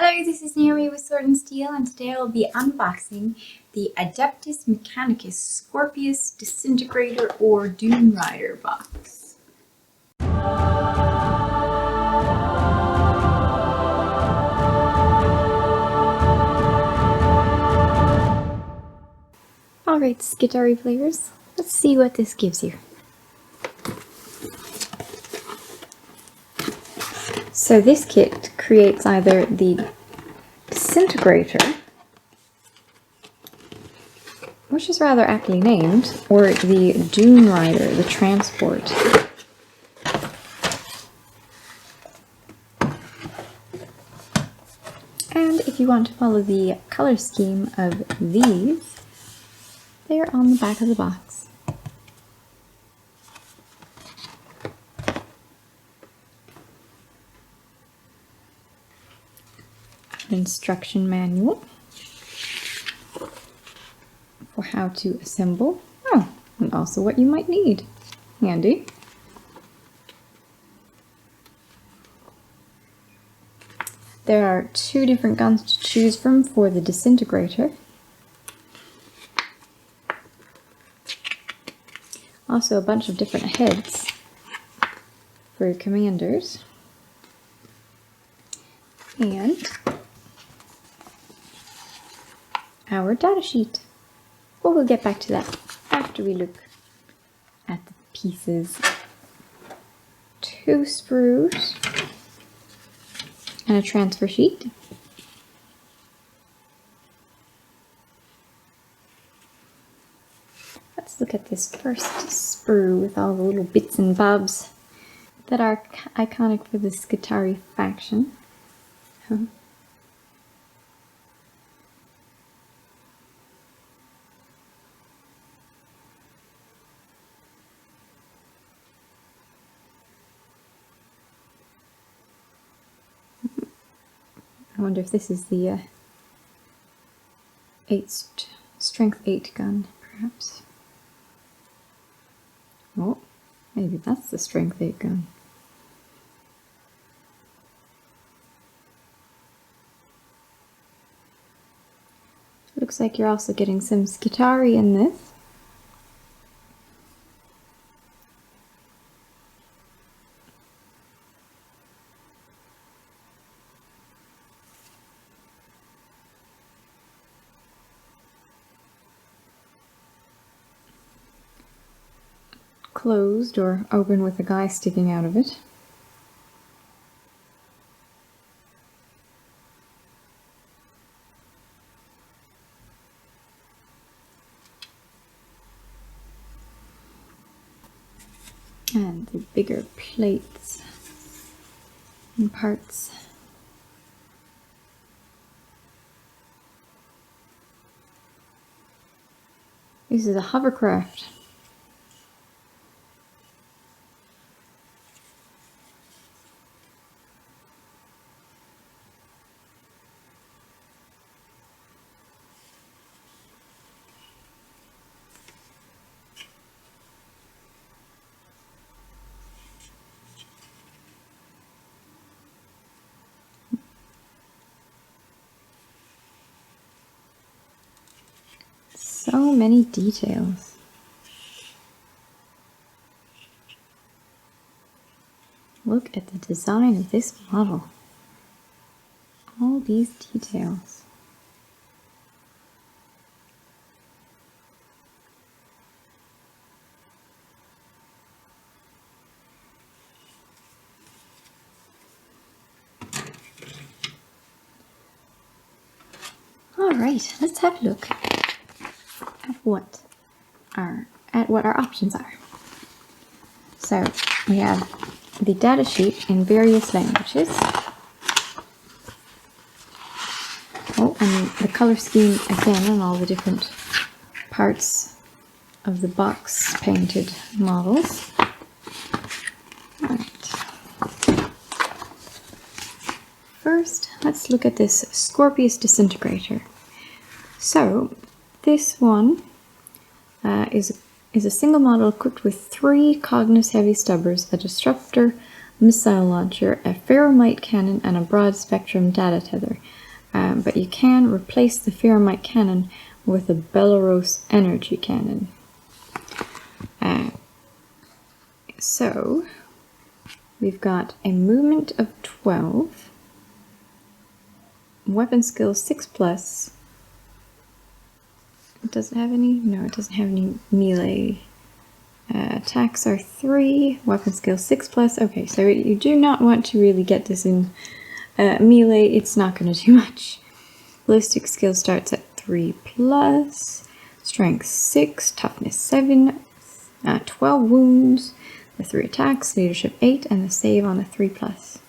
Hello, this is Naomi with Sword and Steel, and today I will be unboxing the Adeptus Mechanicus Skorpius Disintegrator or Dunerider box. Alright, Skitari players, let's see what this gives you. So this kit creates either the Disintegrator, which is rather aptly named, or the Dunerider, the transport. And if you want to follow the color scheme of these, they are on the back of the box. Instruction manual for how to assemble. Oh, and also what you might need. Handy. There are two different guns to choose from for the Disintegrator. Also a bunch of different heads for your commanders. And our data sheet. But we'll get back to that after we look at the pieces. 2 sprues and a transfer sheet. Let's look at this first sprue with all the little bits and bobs that are iconic for the Skitari faction. I wonder if this is the strength 8 gun, perhaps. Oh, maybe that's the strength 8 gun. Looks like you're also getting some Skitari in this. Closed or open with a guy sticking out of it. And the bigger plates and parts. This is a hovercraft. So many details. Look at the design of this model. All these details. All right, let's have a look at what our options are. So we have the data sheet in various languages. Oh, and the color scheme again on all the different parts of the box painted models. Alright. First, let's look at this Scorpius Disintegrator. So, this one is a single model equipped with 3 Cognus heavy stubbers, a disruptor, missile launcher, a ferromite cannon, and a broad spectrum data tether. But you can replace the ferromite cannon with a Belarus energy cannon. So we've got a movement of 12, weapon skill 6+. Does it have any? No, it doesn't have any melee. Attacks are 3, weapon skill 6+. Okay, so you do not want to really get this in melee, it's not going to do much. Ballistic skill starts at 3+, strength 6, toughness 7, 12 wounds, the 3 attacks, leadership 8, and the save on the 3+.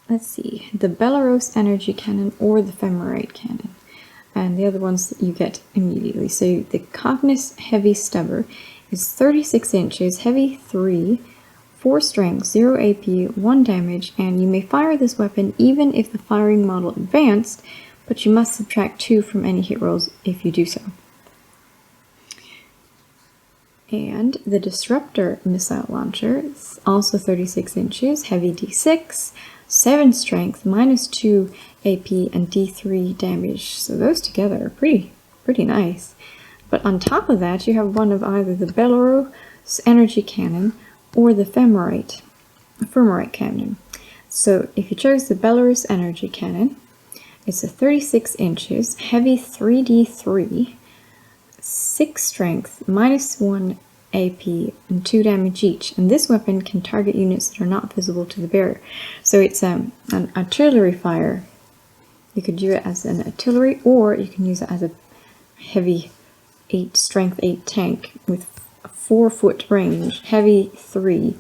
Let's see, the Belarus energy cannon or the Ephemerite cannon. And the other ones that you get immediately. So the Cognis Heavy Stubber is 36 inches, heavy 3, 4 strength, 0 AP, 1 damage, and you may fire this weapon even if the firing model advanced, but you must subtract 2 from any hit rolls if you do so. And the Disruptor Missile Launcher is also 36 inches, heavy D6, 7 strength, -2 AP, and D3 damage. So those together are pretty nice. But on top of that, you have one of either the Belarus energy cannon or the Ephemerite cannon. So if you chose the Belarus energy cannon, it's a 36 inches, heavy 3D3, 6 strength, -1 AP, and 2 damage each. And this weapon can target units that are not visible to the bearer. So it's an artillery fire. You could use it as an artillery, or you can use it as a heavy 8 strength 8 tank with a 4-foot range, heavy 3,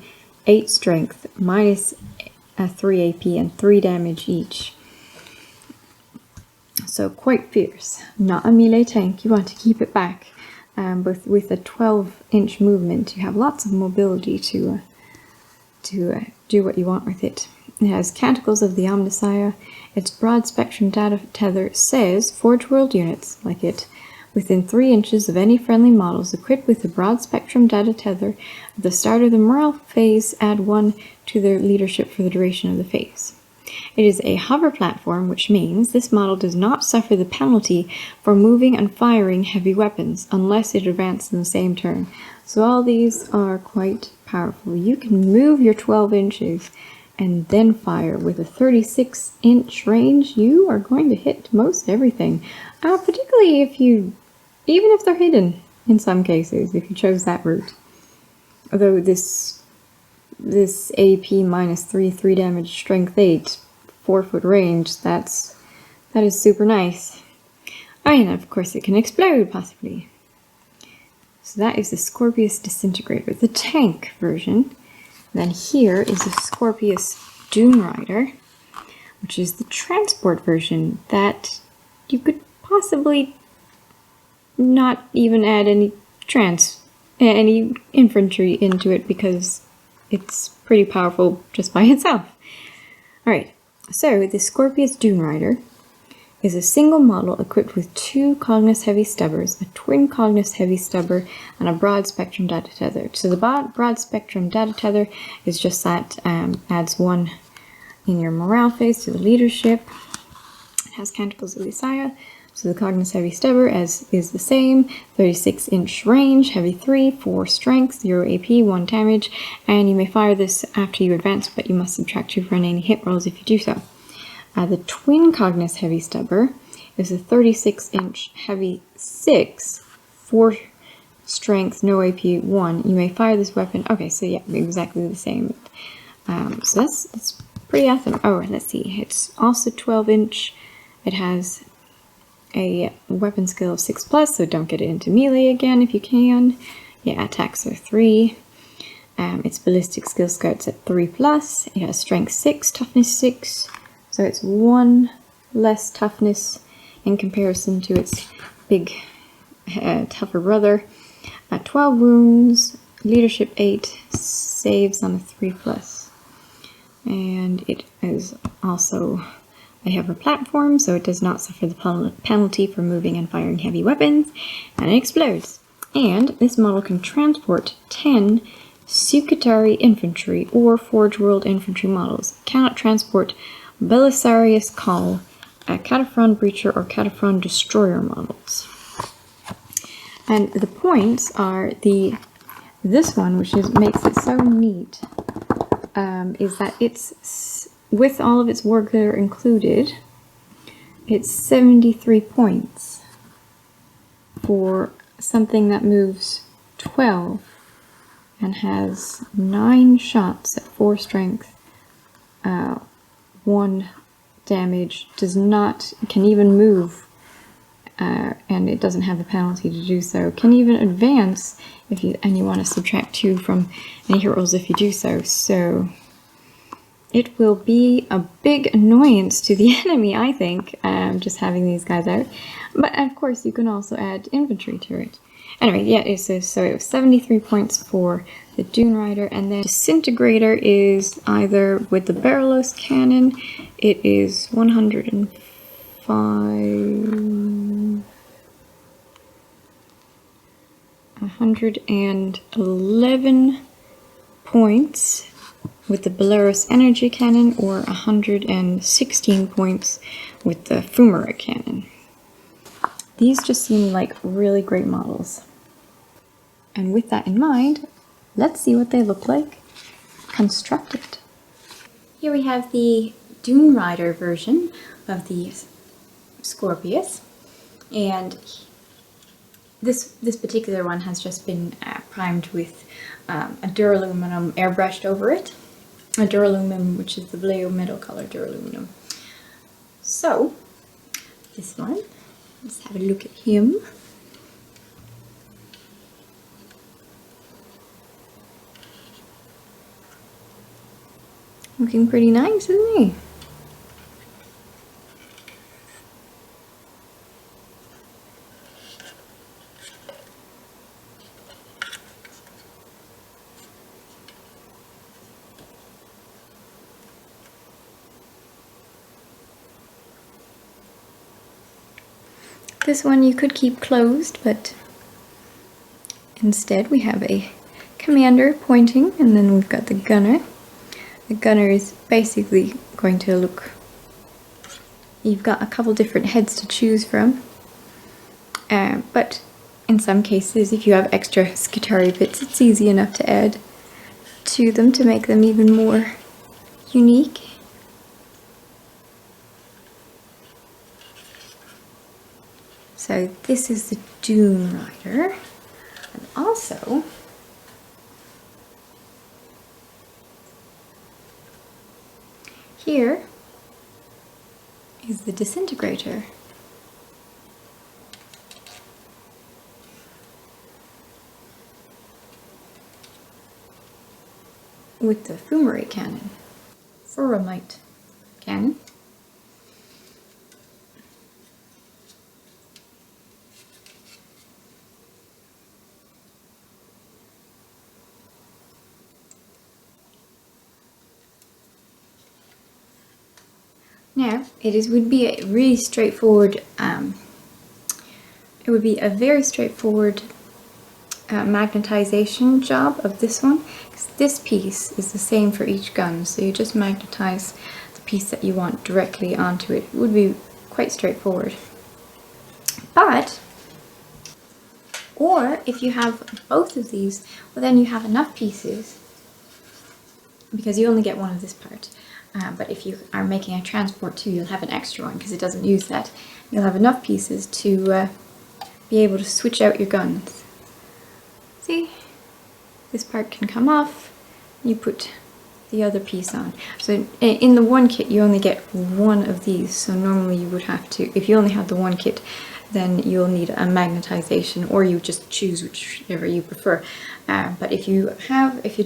8 strength, -3 AP, and 3 damage each. So quite fierce. Not a melee tank, you want to keep it back. But with a 12-inch movement, you have lots of mobility to do what you want with it. It has Canticles of the Omnissiah. Its broad spectrum data tether says Forge World units, like it, within 3 inches of any friendly models equipped with the broad spectrum data tether at the start of the morale phase, add 1 to their leadership for the duration of the phase. It is a hover platform, which means this model does not suffer the penalty for moving and firing heavy weapons unless it advances in the same turn. So all these are quite powerful. You can move your 12 inches and then fire. With a 36-inch range, you are going to hit most everything, particularly even if they're hidden in some cases, if you chose that route. Although this AP -3, 3 damage, strength 8, 4-foot range, that is super nice. Oh, and of course it can explode, possibly. So that is the Skorpius Disintegrator, the tank version. Then here is the Skorpius Dunerider, which is the transport version that you could possibly not even add any infantry into it because it's pretty powerful just by itself. Alright, so the Skorpius Dunerider is a single model equipped with 2 Cognis Heavy Stubbers, a twin Cognis Heavy Stubber, and a broad spectrum data tether. So the broad spectrum data tether is just that, adds 1 in your morale phase to the leadership. It has Canticles of the Omnissiah. So the Cognis Heavy Stubber is the same, 36-inch range, heavy 3, 4 strength, 0 AP, 1 damage, and you may fire this after you advance, but you must subtract 2 from any hit rolls if you do so. The twin Cognis Heavy Stubber is a 36-inch heavy 6, 4 strength, no AP, 1. You may fire this weapon. Okay, so yeah, exactly the same. So that's pretty awesome. Oh, let's see. It's also 12-inch. It has a weapon skill of 6+, so don't get it into melee again if you can. Yeah, attacks are 3. Its ballistic skill starts at 3+. It has strength 6, toughness 6, so it's 1 less toughness in comparison to its big, tougher brother. 12 wounds, leadership 8, saves on a 3+. And it is also a hover platform, so it does not suffer the penalty for moving and firing heavy weapons, and it explodes. And this model can transport 10 Sucatari infantry or Forge World infantry models. Cannot transport Belisarius Call, Cataphren Breacher, or Cataphren Destroyer models. And the points are this one, which makes it so neat, is that it's, with all of its war gear included, it's 73 points for something that moves 12 and has 9 shots at 4 strength, 1 damage, can even move, and it doesn't have the penalty to do so. Can even advance and you want to subtract 2 from any hit rolls if you do so. So it will be a big annoyance to the enemy, I think, just having these guys out. But of course, you can also add infantry to it. Anyway, yeah, so it was 73 points for the Dunerider, and then Disintegrator is either with the barrelless cannon, it is 111 points with the Belarus energy cannon, or 116 points with the Fumara cannon. These just seem like really great models. And with that in mind, let's see what they look like constructed. Here we have the Dunerider version of the Skorpius, and this particular one has just been primed with a duraluminum airbrushed over it. A duraluminum, which is the blue metal color duraluminum. So, this one, let's have a look at him. Looking pretty nice, isn't he? This one you could keep closed, but instead we have a commander pointing, and then we've got the gunner. The gunner is basically going to look... You've got a couple different heads to choose from, but in some cases, if you have extra Skitarii bits, it's easy enough to add to them to make them even more unique. So this is the Dunerider, and also here is the Disintegrator. With the Fumari cannon, Furamite cannon. Now, would be a really straightforward, it would be a very straightforward magnetization job of this one, because this piece is the same for each gun, so you just magnetize the piece that you want directly onto it. It would be quite straightforward. But, or if you have both of these, well then you have enough pieces, because you only get one of this part. But if you are making a transport too, you'll have an extra one because it doesn't use that. You'll have enough pieces to be able to switch out your guns. See? This part can come off, you put the other piece on. So in the one kit you only get one of these, so normally you would have to, if you only have the one kit, then you'll need a magnetization, or you just choose whichever you prefer. But if you're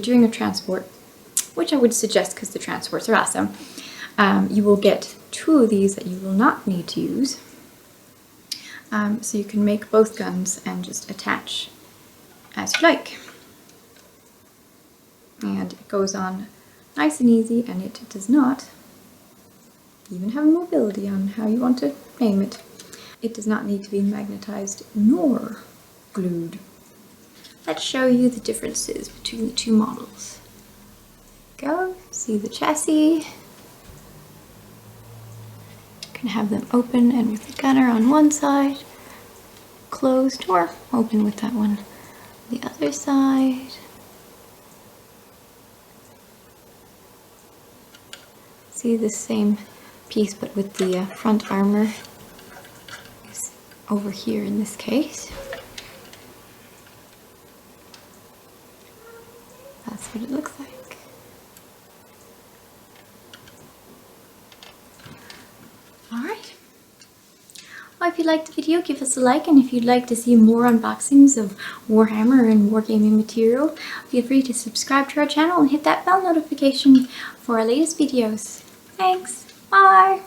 doing a transport, which I would suggest because the transports are awesome, you will get 2 of these that you will not need to use. So you can make both guns and just attach as you like. And it goes on nice and easy, and it does not even have mobility on how you want to name it. It does not need to be magnetized nor glued. let's show you the differences between the two models. Go, see the chassis. You can have them open and with the gunner on one side, closed or open with that one on the other side. See the same piece but with the front armor is over here in this case. That's what it looks like. Alright. Well, if you liked the video, give us a like, and if you'd like to see more unboxings of Warhammer and wargaming material, feel free to subscribe to our channel and hit that bell notification for our latest videos. Thanks. Bye.